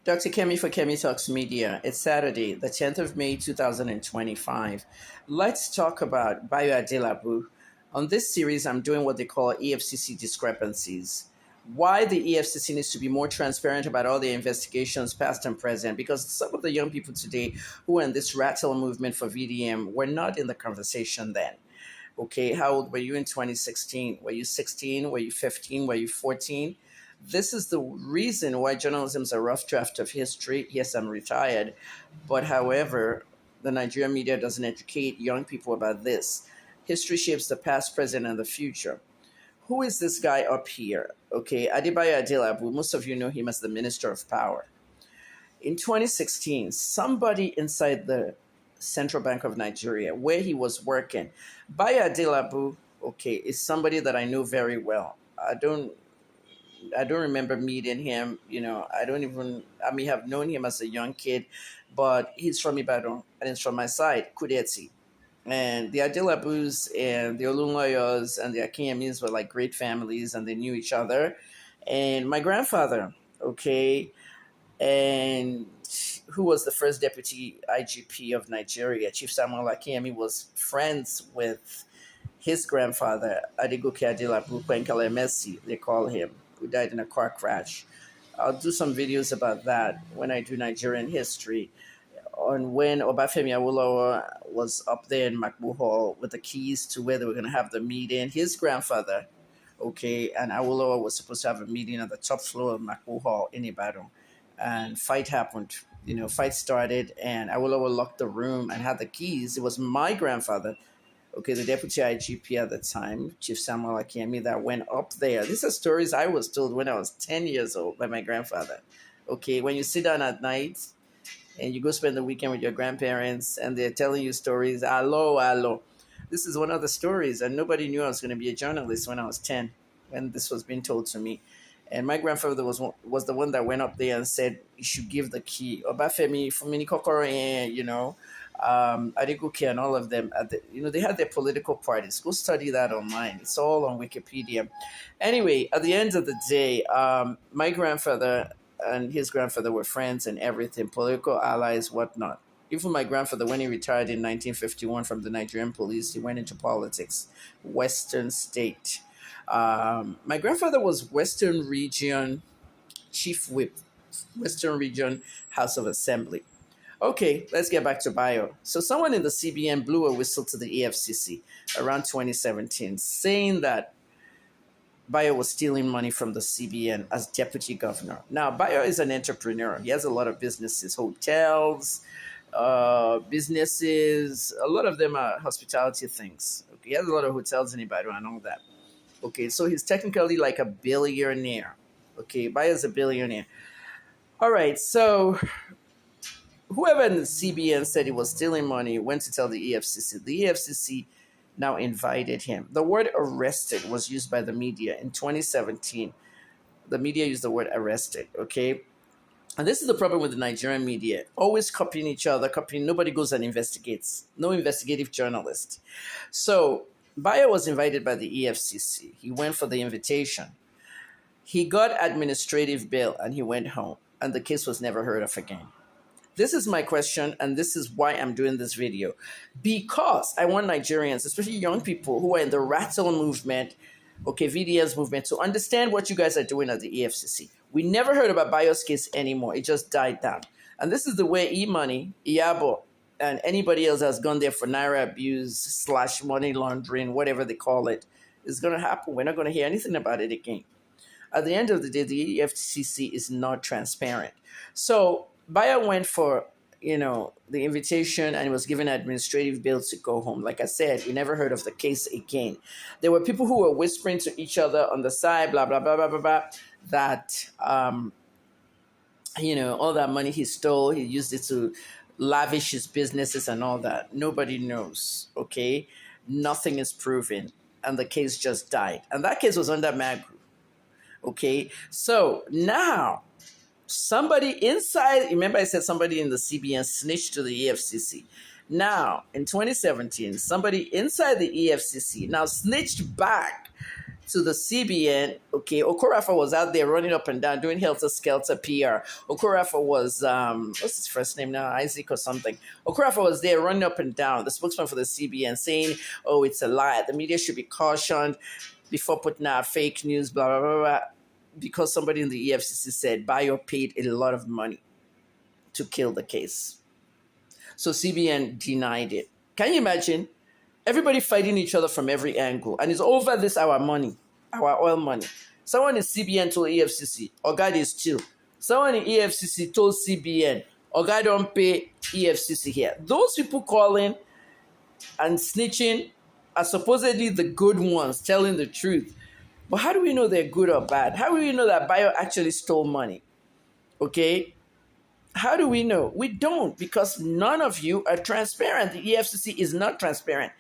Dr. Kemi for Kemi Talks Media. It's Saturday, the 10th of May, 2025. Let's talk about Adelabu. On this series, I'm doing what they call EFCC discrepancies. Why the EFCC needs to be more transparent about all the investigations, past and present, because some of the young people today who are in this rattle movement for VDM were not in the conversation then. Okay, how old were you in 2016? Were you 16? Were you 15? Were you 14? This is the reason why journalism is a rough draft of history. Yes, I'm retired, but however, the Nigerian media doesn't educate young people about this. History shapes the past, present, and the future. Who is this guy up here? Okay, Adebayo Adelabu. Most of you know him as the Minister of Power. In 2016, somebody inside the Central Bank of Nigeria, where he was working, Bayo Adelabu, okay, is somebody that I know very well. I don't remember meeting him. I may have known him as a young kid, but he's from Ibadan and it's from my side, Kudeti. And the Adelabus and the Olunloyos and the Akinyemins were like great families and they knew each other. And my grandfather, okay, and who was the first deputy IGP of Nigeria, Chief Samuel Akinyemi, was friends with his grandfather, Adegoke Adelabu Kwenkele Messi, they call him, who died in a car crash. I'll do some videos about that when I do Nigerian history, on when Obafemi Awolowo was up there in Makbu Hall with the keys to where they were going to have the meeting. His grandfather, okay, and Awolowo was supposed to have a meeting at the top floor of Makbu Hall in Ibadan. And fight happened. Fight started, and Awolowo locked the room and had the keys. It was my grandfather, okay, the deputy IGP at the time, Chief Samuel Akinyemi, that went up there. These are stories I was told when I was 10 years old by my grandfather. Okay, when you sit down at night and you go spend the weekend with your grandparents and they're telling you stories, hello, hello. This is one of the stories, and nobody knew I was going to be a journalist when I was 10, when this was being told to me. And my grandfather was the one that went up there and said, you should give the key. Obafemi, Fumini Kokoro, Adegoke and all of them, they had their political parties. Go study that online. It's all on Wikipedia. Anyway, at the end of the day, my grandfather and his grandfather were friends and everything, political allies, whatnot. Even my grandfather, when he retired in 1951 from the Nigerian police, he went into politics, Western State. My grandfather was Western Region Chief Whip, Western Region House of Assembly. Okay, let's get back to Bayo. So someone in the CBN blew a whistle to the EFCC around 2017, saying that Bayo was stealing money from the CBN as deputy governor. Now, Bayo is an entrepreneur. He has a lot of businesses, hotels, businesses. A lot of them are hospitality things. Okay, he has a lot of hotels in Ibadan and all that. Okay, so he's technically like a billionaire. Okay, Bayo's a billionaire. All right, so whoever in the CBN said he was stealing money went to tell the EFCC. The EFCC now invited him. The word arrested was used by the media in 2017. The media used the word arrested, okay? And this is the problem with the Nigerian media. Always copying each other, copying. Nobody goes and investigates. No investigative journalist. So Bayo was invited by the EFCC. He went for the invitation. He got administrative bail and he went home. And the case was never heard of again. This is my question, and this is why I'm doing this video. Because I want Nigerians, especially young people who are in the rattle movement, okay, VDS movement, to understand what you guys are doing at the EFCC. We never heard about Bayo's case anymore. It just died down. And this is the way E-Money, Iyabo, and anybody else has gone there for Naira abuse / money laundering, whatever they call it, is going to happen. We're not going to hear anything about it again. At the end of the day, the EFCC is not transparent. So Bayo went for, the invitation and was given administrative bail to go home. Like I said, we never heard of the case again. There were people who were whispering to each other on the side, blah, blah, blah, blah, blah, blah, that, all that money he stole, he used it to lavish his businesses and all that. Nobody knows, okay? Nothing is proven. And the case just died. And that case was under Magru, okay? So now, somebody inside, remember I said somebody in the CBN snitched to the EFCC. Now, in 2017, somebody inside the EFCC now snitched back to the CBN. Okay, Okorafor was out there running up and down doing helter skelter PR. Okorafor was what's his first name now, Isaac or something. Okorafor was there running up and down, the spokesman for the CBN, saying, "Oh, it's a lie. The media should be cautioned before putting out fake news." Blah blah blah blah. Because somebody in the EFCC said Bayo paid a lot of money to kill the case. So CBN denied it. Can you imagine? Everybody fighting each other from every angle. And it's over this our money, our oil money. Someone in CBN told EFCC, Oga is chill. Someone in EFCC told CBN, Oga don't pay EFCC here. Those people calling and snitching are supposedly the good ones telling the truth. But how do we know they're good or bad? How do we know that Bayo actually stole money? Okay? How do we know? We don't, because none of you are transparent. The EFCC is not transparent.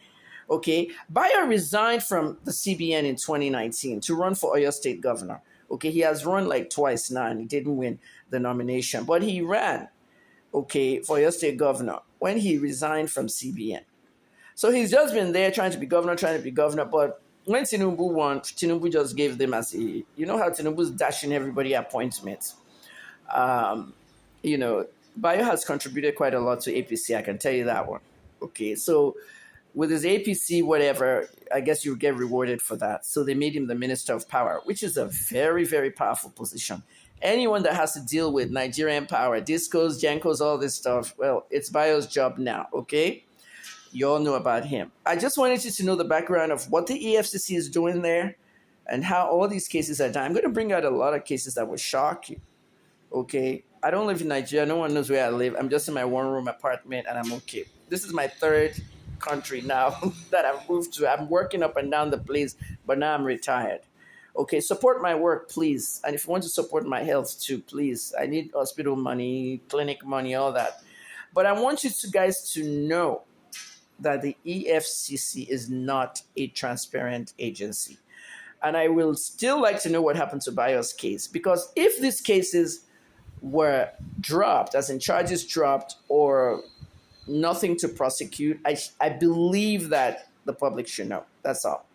Okay, Bayo resigned from the CBN in 2019 to run for Oyo State governor. Okay, he has run like twice now and he didn't win the nomination, but he ran, okay, for Oyo State governor when he resigned from CBN. So he's just been there trying to be governor, but when Tinubu won, Tinubu just gave them as a, you know how Tinubu's dashing everybody appointments. Um, you know, Bayo has contributed quite a lot to APC, I can tell you that one. Okay, so with his APC, whatever, I guess you get rewarded for that. So they made him the Minister of Power, which is a very, very powerful position. Anyone that has to deal with Nigerian power, discos, Gencos, all this stuff, well, it's Bayo's job now, okay? You all know about him. I just wanted you to know the background of what the EFCC is doing there and how all these cases are done. I'm going to bring out a lot of cases that will shock you, okay? I don't live in Nigeria. No one knows where I live. I'm just in my one-room apartment and I'm okay. This is my third country now that I've moved to. I'm working up and down the place, but now I'm retired. Okay, support my work, please. And if you want to support my health too, please. I need hospital money, clinic money, all that. But I want you to guys to know that the EFCC is not a transparent agency. And I will still like to know what happened to Bayo's case, because if these cases were dropped, as in charges dropped, or nothing to prosecute, I believe that the public should know. That's all.